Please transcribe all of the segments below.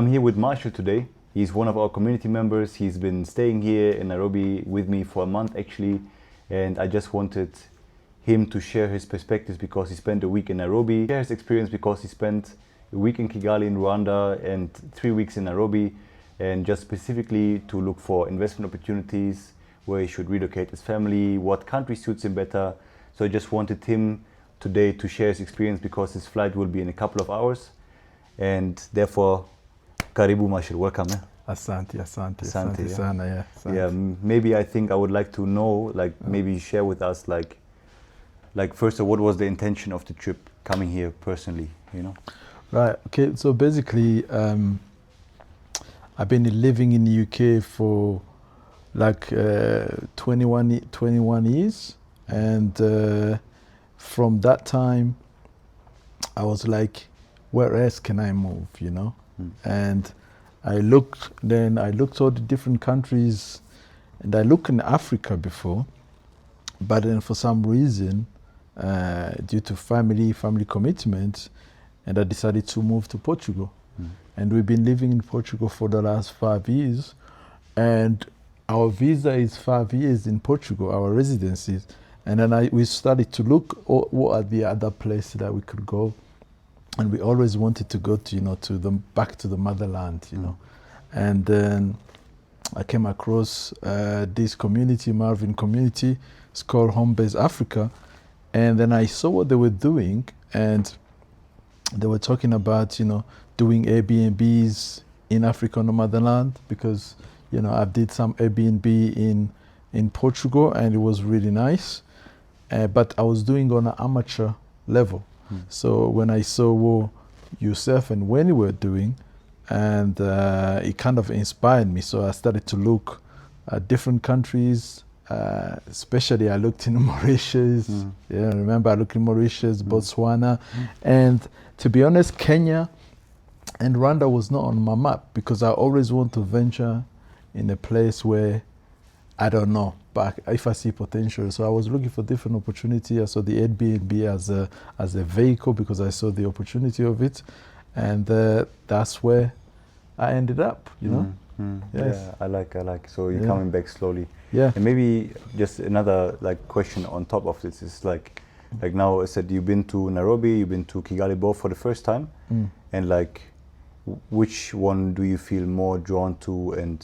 I'm here with Marshall today. He's one of our community members. He's been staying here in Nairobi with me for a month actually, and I just wanted him to share his perspectives because he spent a week in Nairobi, share his experience because he spent a week in Kigali in Rwanda and 3 weeks in Nairobi, and just specifically to look for investment opportunities, where he should relocate his family, what country suits him better. So I just wanted him today to share his experience because his flight will be in a couple of hours, and therefore Karibu Marshall, welcome. Asante yeah. sana, yeah. Asante. Yeah, maybe I think I would like to know, like, maybe share with us, like first of all, what was the intention of the trip coming here personally, you know? Right, okay, so basically, I've been living in the UK for like 21 years, and from that time, I was like, where else can I move, you know? And I looked all the different countries, and I looked in Africa before, but then for some reason, due to family commitments, and I decided to move to Portugal. And we've been living in Portugal for the last 5 years, and our visa is 5 years in Portugal, our residencies. And then we started to look what are the other places that we could go. And we always wanted to go to, back to the motherland, you know. And then I came across this community, Marvin community. It's called Homebase Africa. And then I saw what they were doing, and they were talking about, doing Airbnbs in Africa on the motherland, because, I did some Airbnb in Portugal, and it was really nice. But I was doing on an amateur level. So when I saw what yourself and Wendy were doing, and it kind of inspired me. So I started to look at different countries, especially I looked in Mauritius. Yeah, I remember I looked in Mauritius, Botswana. And to be honest, Kenya and Rwanda was not on my map, because I always want to venture in a place where I don't know, but if I see potential. So I was looking for different opportunity. I saw the Airbnb as a vehicle because I saw the opportunity of it, and that's where I ended up. You know. Yes. Yeah, I like. So you're coming back slowly. Yeah. And maybe just another question on top of this is like now I said you've been to Nairobi, you've been to Kigali both for the first time, and which one do you feel more drawn to, and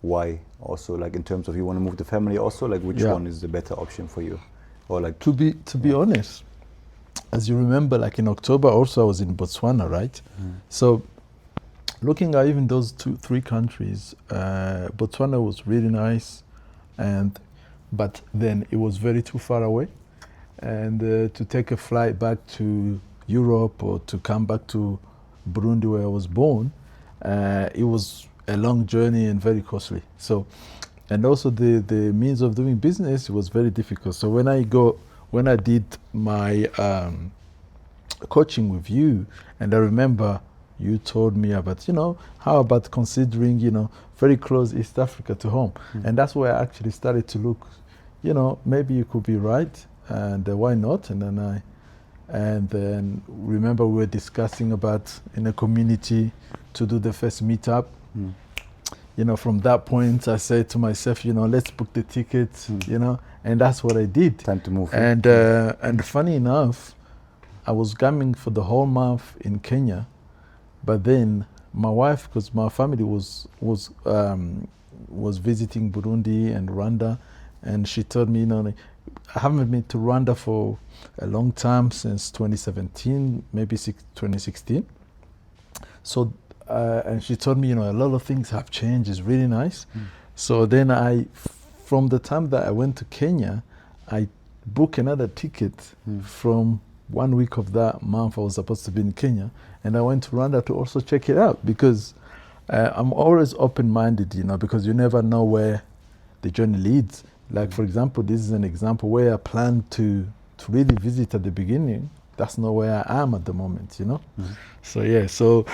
why? Also, in terms of you want to move the family, also which one is the better option for you, or to be honest, as you remember, in October also I was in Botswana, right? So looking at even those 2-3 countries, Botswana was really nice, but then it was very too far away, and to take a flight back to Europe or to come back to Burundi where I was born, it was a long journey and very costly. So, and also the means of doing business was very difficult. So when I did my coaching with you, and I remember you told me about, how about considering, very close East Africa to home. And that's where I actually started to look, maybe you could be right, and why not? And then remember we were discussing about in a community to do the first meetup. From that point, I said to myself, let's book the tickets, and that's what I did. Time to move. And funny enough, I was coming for the whole month in Kenya, but then my wife, because my family was visiting Burundi and Rwanda, and she told me, I haven't been to Rwanda for a long time, since 2017, maybe 2016. So. And she told me, a lot of things have changed. It's really nice. So then from the time that I went to Kenya, I booked another ticket from 1 week of that month I was supposed to be in Kenya. And I went to Rwanda to also check it out, because I'm always open-minded, because you never know where the journey leads. For example, this is an example where I planned to really visit at the beginning. That's not where I am at the moment, So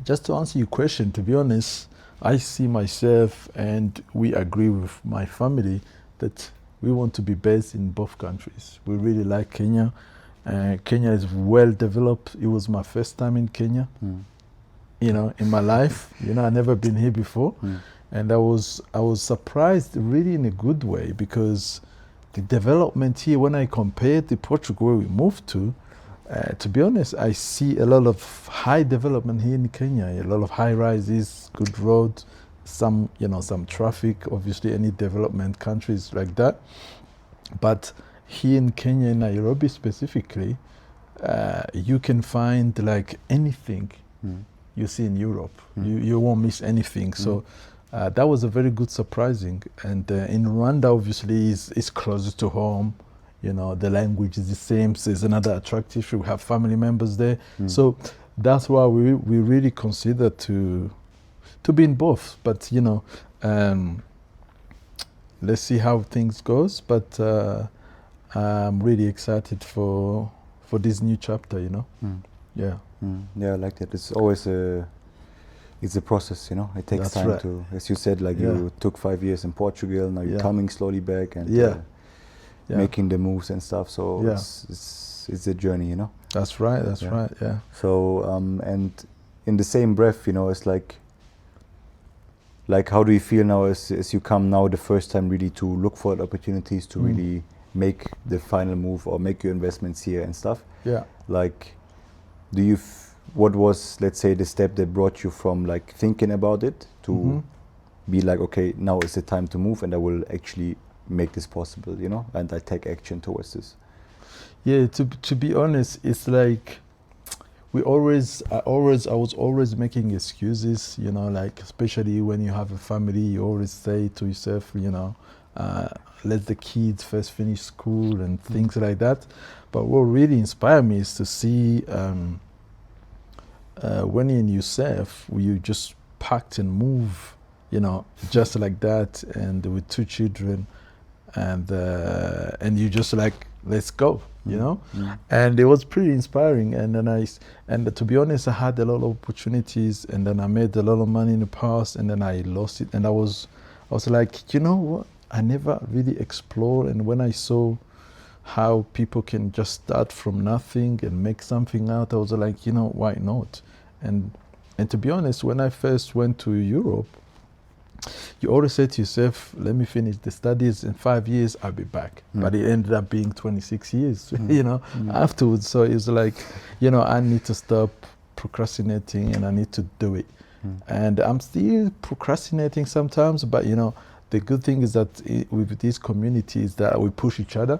just to answer your question, to be honest, I see myself, and we agree with my family, that we want to be based in both countries. We really like Kenya. Kenya is well developed. It was my first time in Kenya. you know, in my life. You know, I never been here before, and I was surprised really in a good way, because the development here, when I compared to Portugal where we moved to be honest, I see a lot of high development here in Kenya, a lot of high rises, good roads, some, you know, some traffic, obviously any development countries like that. But here in Kenya, in Nairobi specifically, you can find like anything you see in Europe. You won't miss anything. So that was a very good surprising. And in Rwanda, obviously, is closer to home. You know, the language is the same, so it's another attractive. We have family members there. So that's why we really consider to be in both. But, you know, let's see how things goes. But I'm really excited for this new chapter, you know. Yeah. Yeah, I like that. It's always it's a process, you know. It takes That's time right. to, as you said, like you took 5 years in Portugal, now you're coming slowly back and making the moves and stuff. So it's a journey, you know. That's right. That's right. Yeah. So and in the same breath, you know, it's like how do you feel now as you come now the first time really to look for opportunities to really make the final move or make your investments here and stuff? Yeah. Like, do you what was, let's say, the step that brought you from like thinking about it to be like, okay, now is the time to move and I will actually make this possible, you know, and I take action towards this? Yeah, to be honest, it's like I was always making excuses, you know, like especially when you have a family, you always say to yourself, you know, let the kids first finish school and things like that. But what really inspired me is to see when you're in yourself, you just packed and move, you know, just like that, and with 2 children, and you just like, let's go, you know. And it was pretty inspiring. And then to be honest, I had a lot of opportunities, and then I made a lot of money in the past, and then I lost it. And I was like, you know what, I never really explored. And when I saw how people can just start from nothing and make something out, I was like, you know, why not? And to be honest, when I first went to Europe, you always say to yourself, let me finish the studies, in 5 years I'll be back. But it ended up being 26 years, you know, afterwards. So it was like, you know, I need to stop procrastinating and I need to do it. And I'm still procrastinating sometimes, but you know, the good thing is that with these communities that we push each other.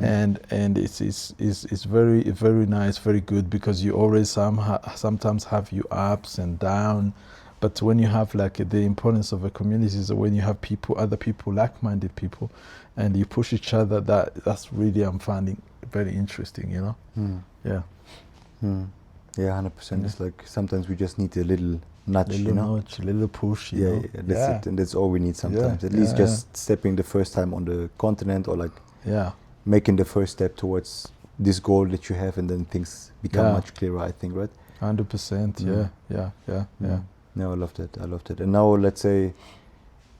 And it's very, very nice, very good, because you always sometimes have your ups and downs. But when you have like the importance of a community is when you have people, other people, like-minded people, and you push each other, that's really, I'm finding very interesting, you know. Yeah. Yeah, 100%. It's like sometimes we just need a little nudge, you know. Nudge, a little push, you know. That's it, and that's all we need sometimes. At least just stepping the first time on the continent, or like making the first step towards this goal that you have, and then things become much clearer, I think, right? 100%, yeah. No, I love that. And now, let's say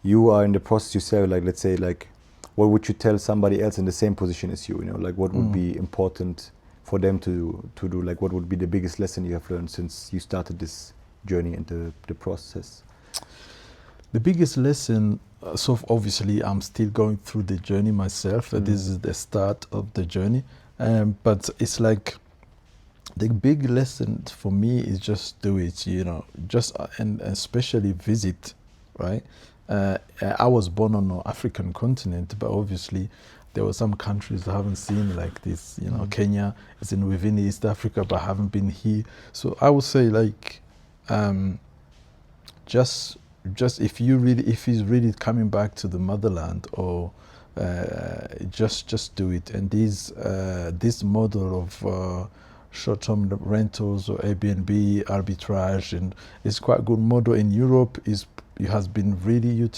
you are in the process yourself, like, let's say, like, what would you tell somebody else in the same position as you, you know, like, what would be important for them to do, like, what would be the biggest lesson you have learned since you started this journey and the process? The biggest lesson, so obviously I'm still going through the journey myself. This is the start of the journey, but it's like the big lesson for me is just do it, you know, just and especially visit, right? I was born on the African continent, but obviously there were some countries I haven't seen like this, you know. Kenya is within East Africa, but I haven't been here. So I would say like, just if he's really coming back to the motherland, or just do it. And this model of short-term rentals or Airbnb arbitrage, and it's quite a good model in Europe. It has been really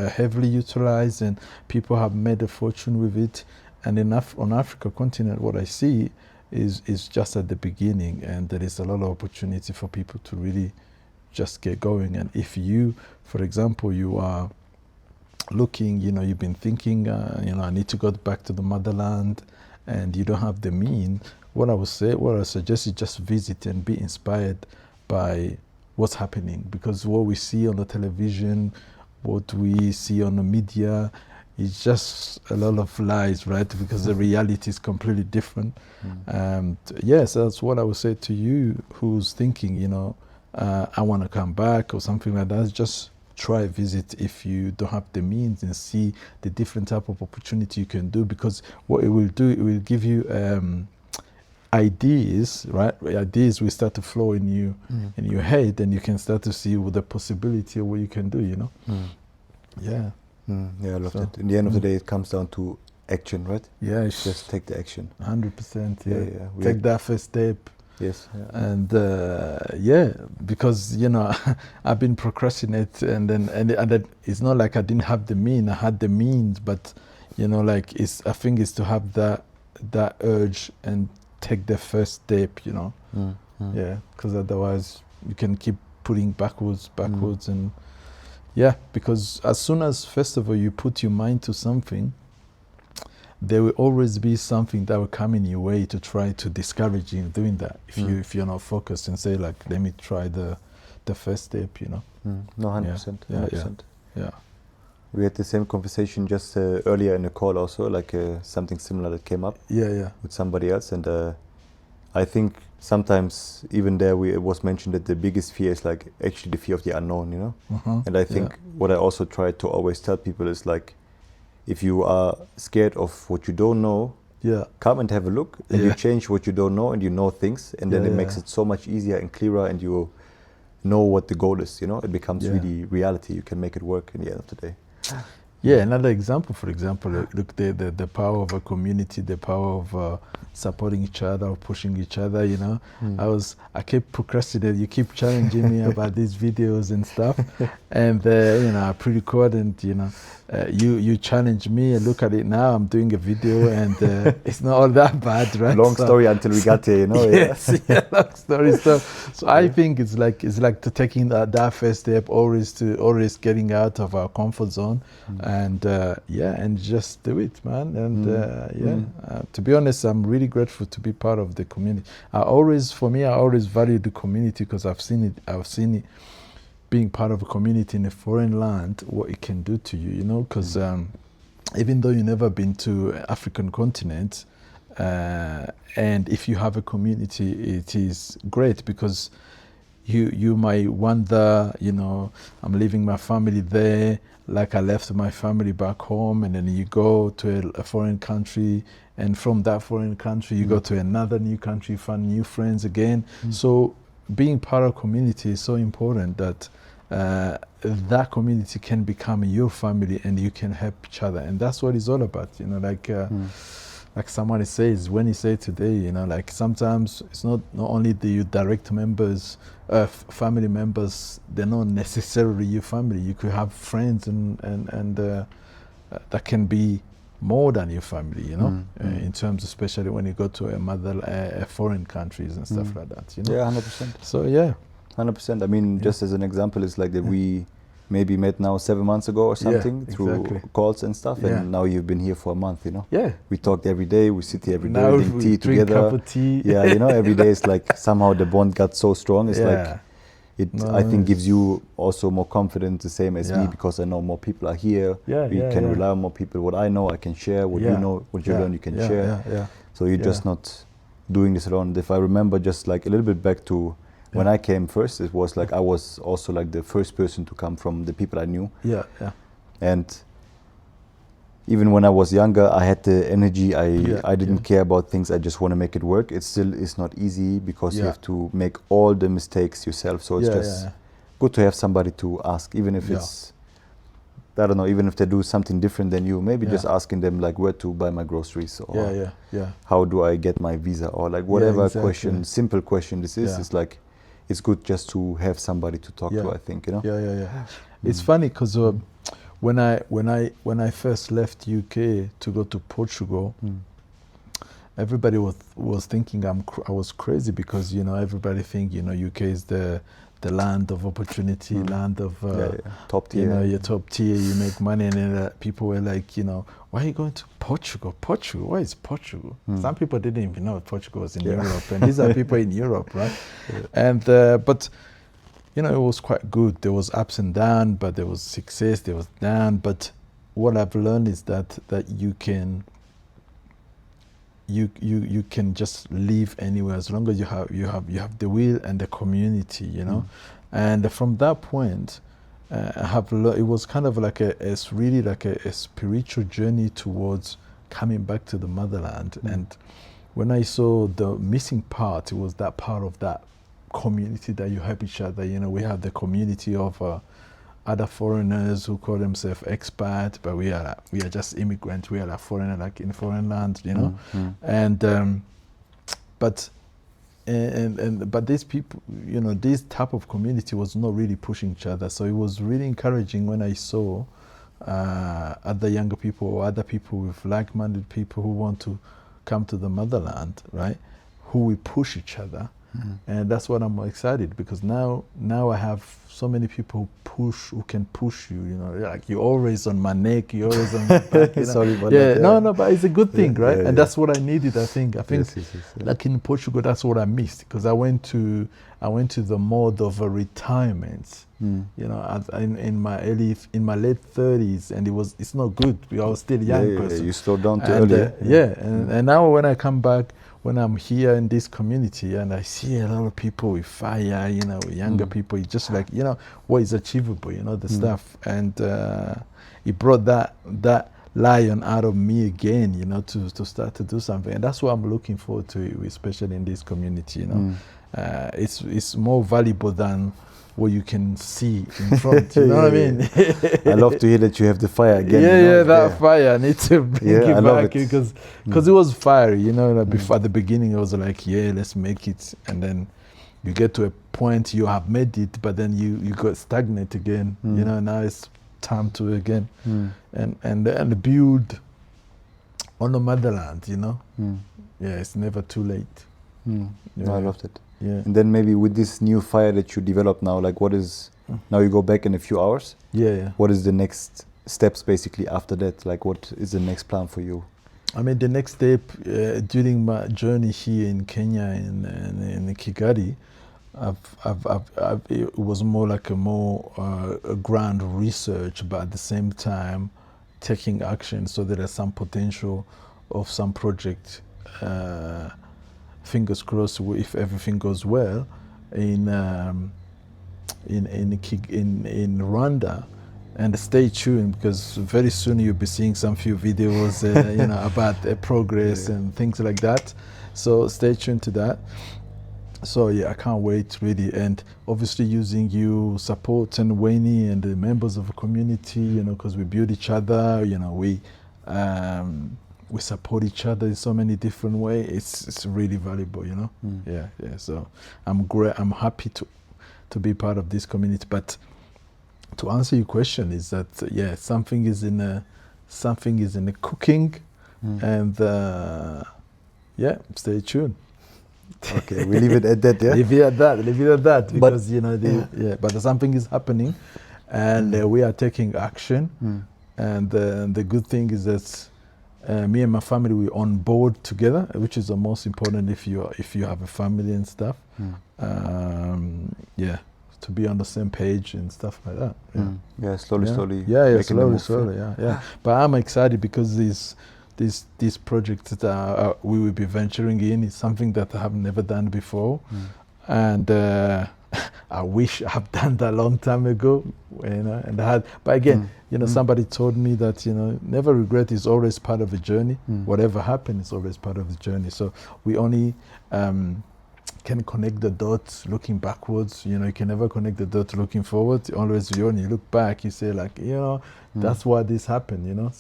heavily utilized, and people have made a fortune with it. And on Africa continent, what I see is just at the beginning, and there is a lot of opportunity for people to really just get going. And if you, for example, you are looking, you know, you've been thinking, you know, I need to go back to the motherland, and you don't have the means, what I suggest is just visit and be inspired by what's happening, because what we see on the television, what we see on the media, it's just a lot of lies, right? Because the reality is completely different. Yes, that's what I would say to you who's thinking, you know, I want to come back or something like that. Just try visit if you don't have the means, and see the different type of opportunity you can do, because what it will do, it will give you ideas, right? Ideas will start to flow in you, in your head, and you can start to see with the possibility of what you can do, you know? Yeah. Yeah, I love that. In the end of the day, it comes down to action, right? Yeah. Just take the action. 100%, yeah. Yeah. Take that first step. Yes. And yeah, because, you know, I've been procrastinating, and then it's not like I didn't have the means. I had the means, but, you know, like, I think it's to have that urge and take the first step, you know. Yeah, because otherwise you can keep putting backwards, and yeah, because as soon as, first of all, you put your mind to something, there will always be something that will come in your way to try to discourage you in doing that. If you're not focused and say, like, let me try the first step, you know. No, 100%. 100%. Yeah. We had the same conversation just earlier in the call also, like something similar that came up. Yeah. With somebody else, and I think sometimes even there it was mentioned that the biggest fear is like actually the fear of the unknown, you know. And I think what I also try to always tell people is, like, if you are scared of what you don't know, come and have a look, and you change what you don't know, and you know things, and then it makes it so much easier and clearer, and you know what the goal is, you know. It becomes really reality. You can make it work in the end of the day. Yeah, another example, for example, look, the power of a community, the power of supporting each other or pushing each other, you know. I kept procrastinating. You keep challenging me about these videos and stuff, and you know, I pre-record, and you know, you challenge me, and look at it now. I'm doing a video, and it's not all that bad, right? Long story until we got here, you know. Yes, long story. So I think it's like to taking that first step, always getting out of our comfort zone, and and just do it, man. And to be honest, I'm really grateful to be part of the community. I always value the community, because I've seen it being part of a community in a foreign land, what it can do to you, you know, because even though you've never been to African continent, and if you have a community, it is great, because you might wonder, you know, I'm leaving my family there, like I left my family back home, and then you go to a foreign country, and from that foreign country you go to another new country, find new friends again. So being part of a community is so important, that that community can become your family, and you can help each other, and that's what it's all about, you know. Like someone says, when you say today, you know, like sometimes it's not only the direct members, family members, they're not necessarily your family. You could have friends and that can be more than your family, you know, in terms, especially when you go to a foreign countries and stuff like that, you know. Yeah, 100%. So yeah. 100%. I mean, just as an example, it's like that we maybe met now 7 months ago or something through calls and stuff, and now you've been here for a month, you know. Yeah. We talked every day, we sit here every day, drink tea together. Cup of tea. Yeah, you know, every day it's like somehow the bond got so strong. It's like, I think gives you also more confidence, the same as me, because I know more people are here. We can rely on more people. What I know, I can share. What you know, what you learn, you can share. So you're just not doing this alone. If I remember just like a little bit back to when I came first, it was like I was also like the first person to come from the people I knew. And even when I was younger, I had the energy. I didn't care about things. I just want to make it work. It still is not easy, because you have to make all the mistakes yourself. So it's just good to have somebody to ask, even if it's, I don't know, even if they do something different than you, maybe just asking them like where to buy my groceries, or how do I get my visa, or like whatever question, simple question this is. It's like, it's good just to have somebody to talk to, I think, you know. It's funny, because when I first left UK to go to Portugal, everybody was thinking I was crazy, because, you know, everybody think, you know, UK is the land of opportunity, land of top tier. You know, you're top tier, you make money, and then people were like, you know, why are you going to Portugal? Portugal, why is Portugal? Some people didn't even know Portugal was in Europe, and these are people in Europe, right? And but you know, it was quite good. There was ups and downs, but there was success, there was down. But what I've learned is that you can just live anywhere as long as you have the will and the community, you know. And from that point, I have it was kind of like it's really like a spiritual journey towards coming back to the motherland. And when I saw the missing part, it was that part of that community that you help each other. You know, we have the community of other foreigners who call themselves expat, but we are just immigrants. We are like foreigner, like in foreign land, you know. And but these people, you know, this type of community was not really pushing each other. So it was really encouraging when I saw other younger people or other people with like-minded people who want to come to the motherland, right? Who we push each other. And that's what I'm excited, because now I have so many people who can push you, you know, like you're always on my neck, you're always on my back, you know? Sorry about yeah, that, no, but it's a good thing, right? Yeah, and that's what I needed, I think. Yes. Like in Portugal, that's what I missed, because I went to the mode of a retirement, you know, in my late 30s, and it's not good. I was still a young person. You slowed down too early. And now when I come back, when I'm here in this community and I see a lot of people with fire, you know, younger people, it's just like, you know, what is achievable, you know, the stuff. And it brought that lion out of me again, you know, to start to do something. And that's what I'm looking forward to, especially in this community, you know. It's more valuable than what you can see in front, you know what I mean? I love to hear that you have the fire again. That fire. I need to bring it back, because it was fiery, you know. Like before, at the beginning, it was like, let's make it, and then you get to a point you have made it, but then you got stagnant again, you know. Now it's time to again and build on the motherland, you know. It's never too late. No, I loved it. Yeah. And then maybe with this new fire that you develop now, like what is, now you go back in a few hours. What is the next steps basically after that? Like what is the next plan for you? I mean, the next step during my journey here in Kenya, in Kigali, it was more like a grand research, but at the same time taking action. So there is some potential of some project, fingers crossed, if everything goes well, in Rwanda. And stay tuned, because very soon you'll be seeing some few videos, you know, about progress and things like that. So stay tuned to that. So I can't wait really, and obviously using you support and Wayne and the members of the community, you know, because we build each other, you know, we support each other in so many different ways. It's really valuable, you know. So I'm happy to be part of this community. But to answer your question is that something is in the cooking, and stay tuned. Okay, we leave it at that. Leave it at that, because but, you know but something is happening, and we are taking action. And the good thing is that me and my family, we're on board together, which is the most important if you have a family and stuff. To be on the same page and stuff like that. Slowly. Slowly. But I'm excited because these projects that we will be venturing in is something that I have never done before, and I wish I have done that a long time ago. You know, and I had, but again, you know, somebody told me that, you know, never regret is always part of the journey. Whatever happens is always part of the journey. So we only can connect the dots looking backwards. You know, you can never connect the dots looking forward. Always, when you look back, you say like, you know, that's why this happened. You know,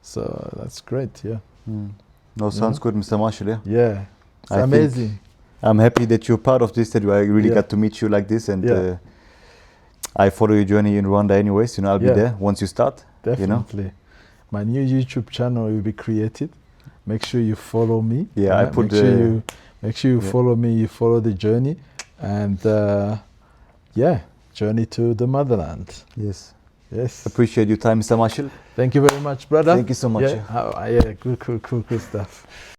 so that's great. No, sounds good, Mr. Marshall. It's amazing. I'm happy that you're part of this. That I really got to meet you like this, and I follow your journey in Rwanda. Anyways, you know, I'll be there once you start. Definitely. You know? My new YouTube channel will be created. Make sure you follow me. I put. Make sure you follow me, you follow the journey, and journey to the motherland. Yes. Appreciate your time, Mr. Marshall. Thank you very much, brother. Thank you so much. Good stuff.